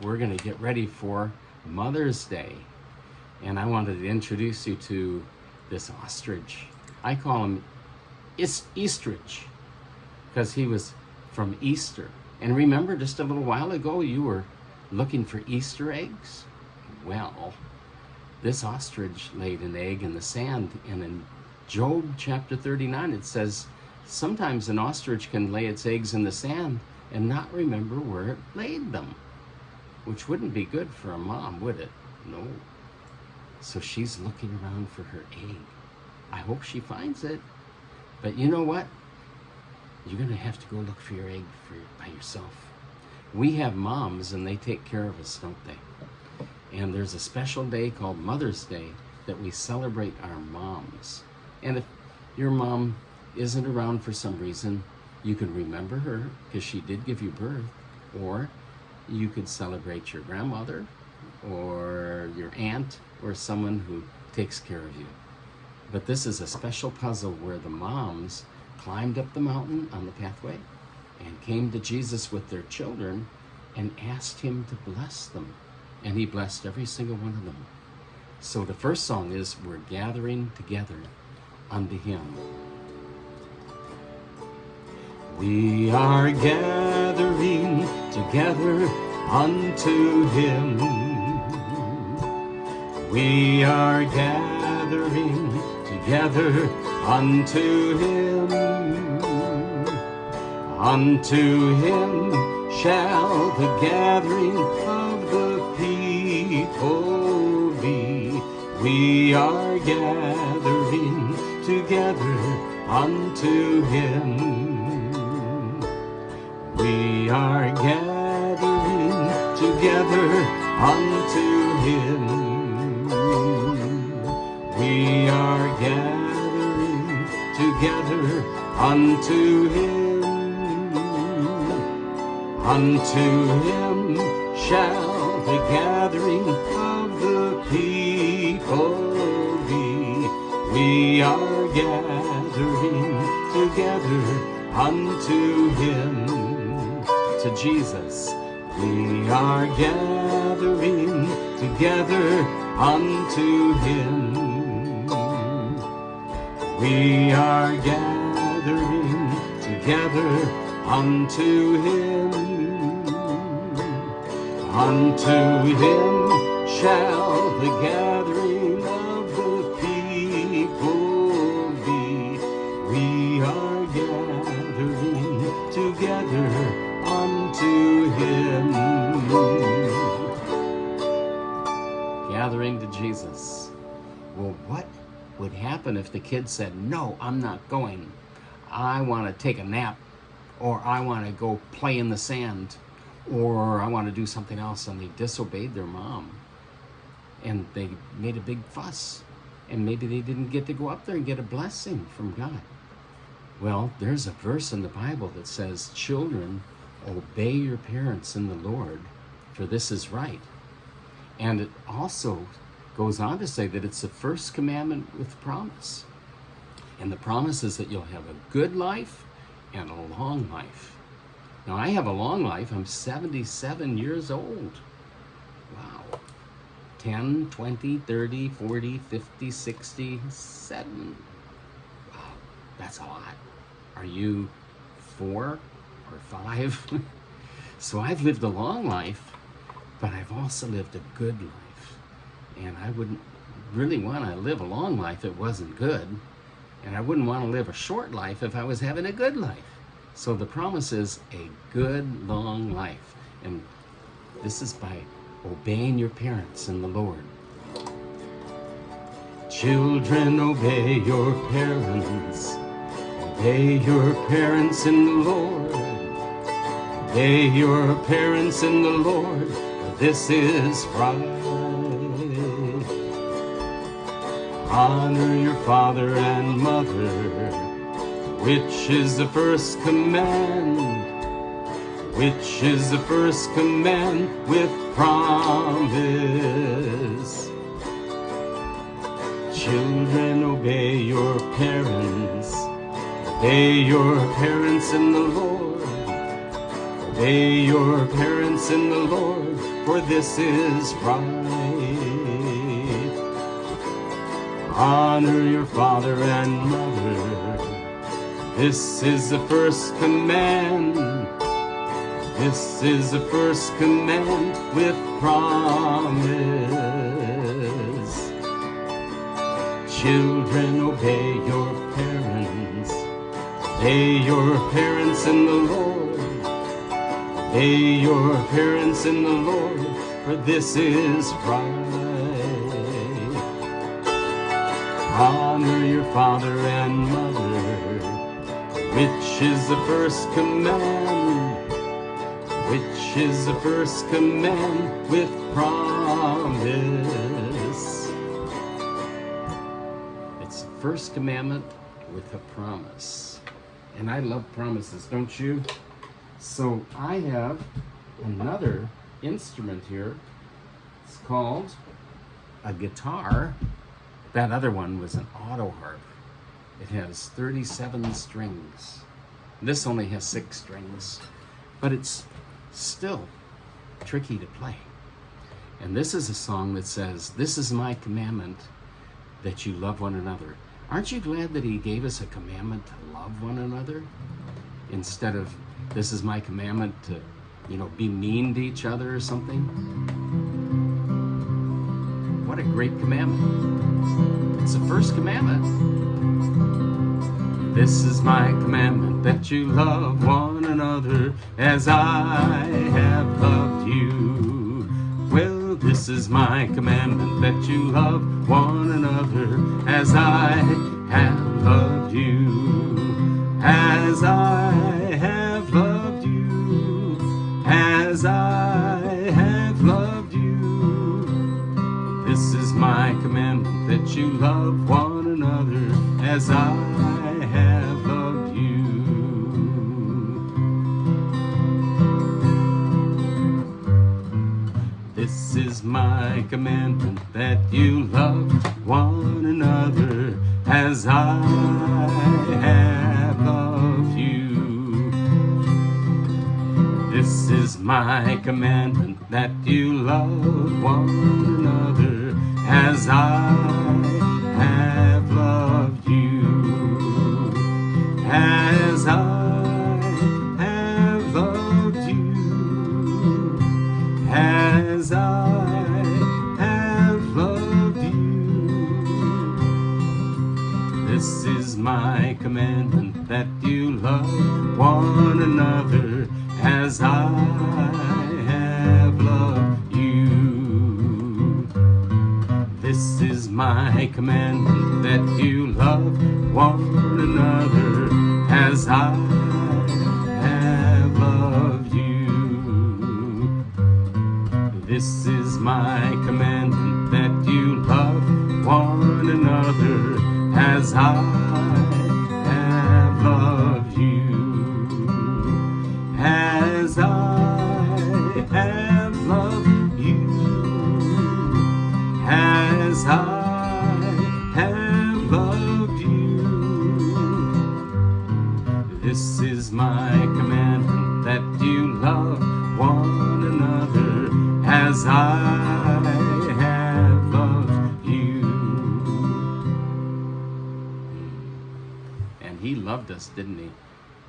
we're going to get ready for Mother's Day. And I wanted to introduce you to this ostrich. I call him Eastrich because he was from Easter. And remember, just a little while ago, you were looking for Easter eggs? Well, this ostrich laid an egg in the sand, and in Job chapter 39, it says, sometimes an ostrich can lay its eggs in the sand and not remember where it laid them, which wouldn't be good for a mom, would it? No. So she's looking around for her egg. I hope she finds it. But you know what? You're going to have to go look for your egg by yourself. We have moms, and they take care of us, don't they? And there's a special day called Mother's Day that we celebrate our moms. And if your mom isn't around for some reason, you can remember her because she did give you birth. Or you could celebrate your grandmother or your aunt or someone who takes care of you. But this is a special puzzle where the moms climbed up the mountain on the pathway and came to Jesus with their children and asked him to bless them. And he blessed every single one of them. So the first song is, we're gathering together unto him. We are gathering together unto him. We are gathering together unto him. Unto him shall the gathering of the people be. We are gathering together unto him. We are gathering together unto him. We are gathering together unto him. Unto him shall the gathering of the people be. We are gathering together unto him. To Jesus. We are gathering together unto him. We are gathering together unto him. Unto him shall the gathering of the people be. We are gathering together unto him. Gathering to Jesus. Well, what would happen if the kid said, no, I'm not going. I want to take a nap, or I want to go play in the sand, or I want to do something else, and they disobeyed their mom and they made a big fuss, and maybe they didn't get to go up there and get a blessing from God. Well, there's a verse in the Bible that says, children, obey your parents in the Lord, for this is right. And it also goes on to say that it's the first commandment with promise. And the promise is that you'll have a good life and a long life. Now, I have a long life. I'm 77 years old. Wow. 10, 20, 30, 40, 50, 60, 7. Wow, that's a lot. Are you 4 or 5? So I've lived a long life, but I've also lived a good life. And I wouldn't really want to live a long life if it wasn't good. And I wouldn't want to live a short life if I was having a good life. So the promise is a good, long life. And this is by obeying your parents in the Lord. Children, obey your parents. Obey your parents in the Lord. Obey your parents in the Lord. This is right. Honor your father and mother, which is the first command, which is the first command with promise. Children, obey your parents. Obey your parents in the Lord. Obey your parents in the Lord, for this is right. Honor your father and mother. This is the first command. This is the first command with promise. Children, obey your parents. Obey your parents in the Lord. Obey your parents in the Lord, for this is right. Honor your father and mother, which is the first command. Which is the first command with promise. It's the first commandment with a promise. And I love promises, don't you? So I have another instrument here. It's called a guitar. That other one was an auto harp. It has 37 strings. This only has 6 strings, but it's still tricky to play. And this is a song that says, "This is my commandment, that you love one another." Aren't you glad that he gave us a commandment to love one another? Instead of, "This is my commandment to, be mean to each other" or something. What a great commandment. It's the first commandment. This is my commandment, that you love one another as I have loved you. Well, this is my commandment, that you love one another as I have loved you. As I have loved you. As I have loved you. This is my commandment, that you love one another as I have loved you. This is my commandment, that you love one another as I have loved you. This is my commandment, that you love one another as I have loved you. As I have loved you. As I have loved you. This is my commandment, that you love one another as I have loved you. This is my commandment, that you love one another as I have loved you. This is my commandment, that you love one another as I have loved you. As I have loved you. As I have loved you. This is my commandment, that you love one another as I have loved you. And he loved us, didn't he?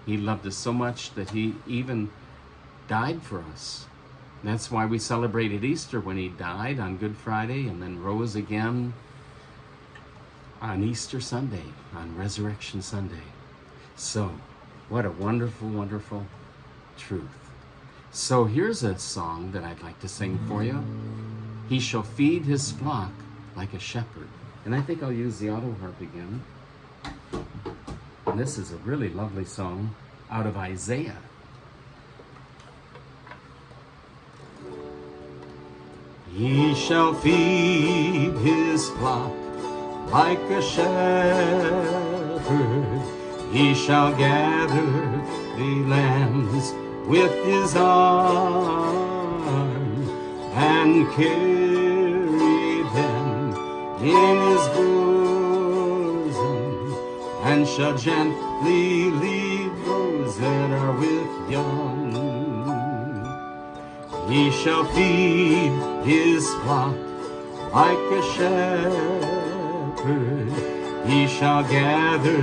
He loved us so much that he even died for us. That's why we celebrated Easter, when he died on Good Friday and then rose again on Easter Sunday, on Resurrection Sunday. So, what a wonderful, wonderful truth. So here's a song that I'd like to sing for you. He shall feed his flock like a shepherd. And I think I'll use the auto harp again. And this is a really lovely song out of Isaiah. He shall feed his flock like a shepherd. He shall gather the lambs with his arm and carry them in his bosom, and shall gently lead those that are with young. He shall feed his flock like a shepherd. He shall gather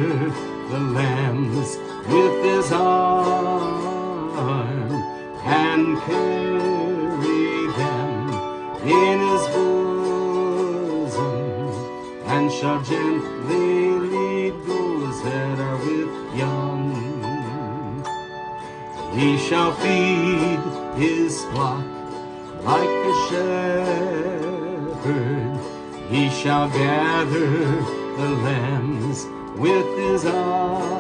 the lambs with his arm and carry them in his bosom, and shall gently lead those that are with young. He shall feed his flock like a shepherd. He shall gather the lambs with his arm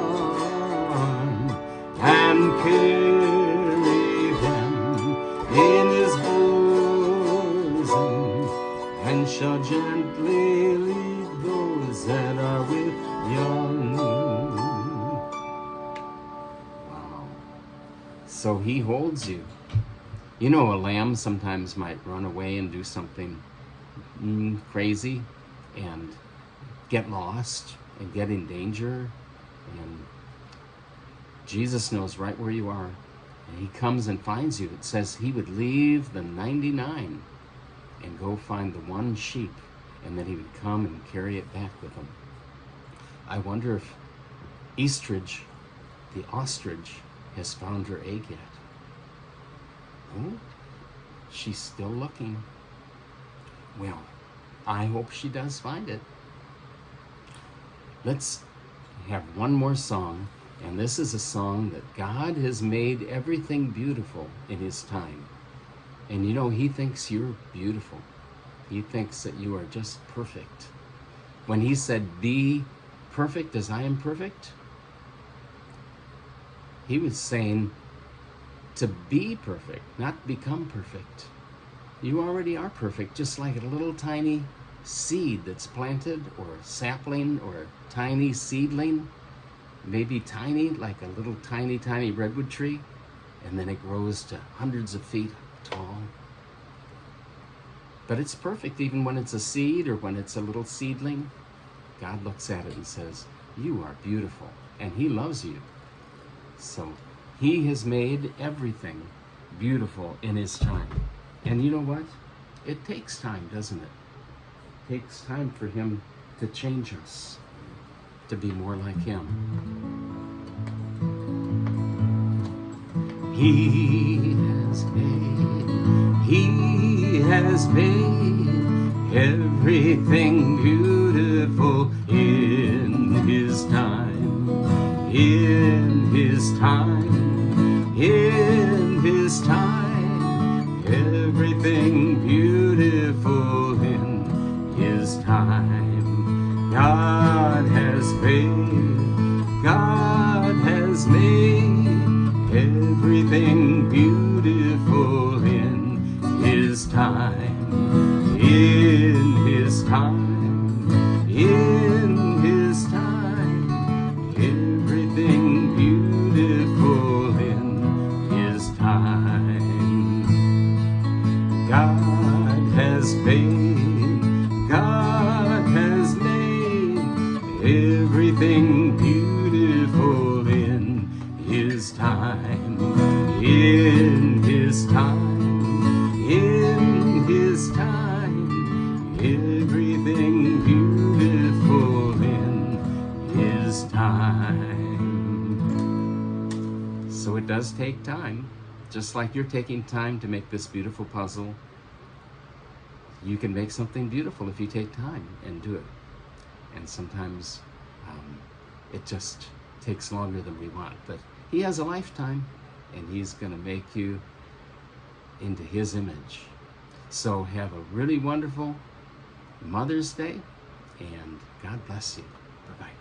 and carry them in his bosom, and shall gently lead those that are with young. Wow. So he holds you. You know, a lamb sometimes might run away and do something crazy and get lost and get in danger. And Jesus knows right where you are. And he comes and finds you. It says he would leave the 99 and go find the one sheep, and then he would come and carry it back with him. I wonder if Eastridge, the ostrich, has found her egg yet. Oh, she's still looking. Well, I hope she does find it. Let's have one more song, and this is a song that God has made everything beautiful in his time. And you know, he thinks you're beautiful. He thinks that you are just perfect. When he said, "Be perfect as I am perfect," he was saying to be perfect, not become perfect. You already are perfect, just like a little tiny seed that's planted, or a sapling, or a tiny seedling, maybe tiny, like a little tiny redwood tree, and then it grows to hundreds of feet tall. But it's perfect even when it's a seed or when it's a little seedling. God looks at it and says, "You are beautiful," and he loves you. So he has made everything beautiful in his time. And you know what? It takes time, doesn't it? It takes time for him to change us, to be more like him. He has made everything beautiful in his time, in his time, in his time, everything beautiful in his time. God has made everything beautiful in his time, in his time, in his time, everything beautiful in his time. God has made everything beautiful in his time, in his time, in his time, everything beautiful in his time. So it does take time, just like you're taking time to make this beautiful puzzle. You can make something beautiful if you take time and do it. And sometimes it just takes longer than we want, but he has a lifetime, and he's going to make you into his image. So have a really wonderful Mother's Day, and God bless you. Bye-bye.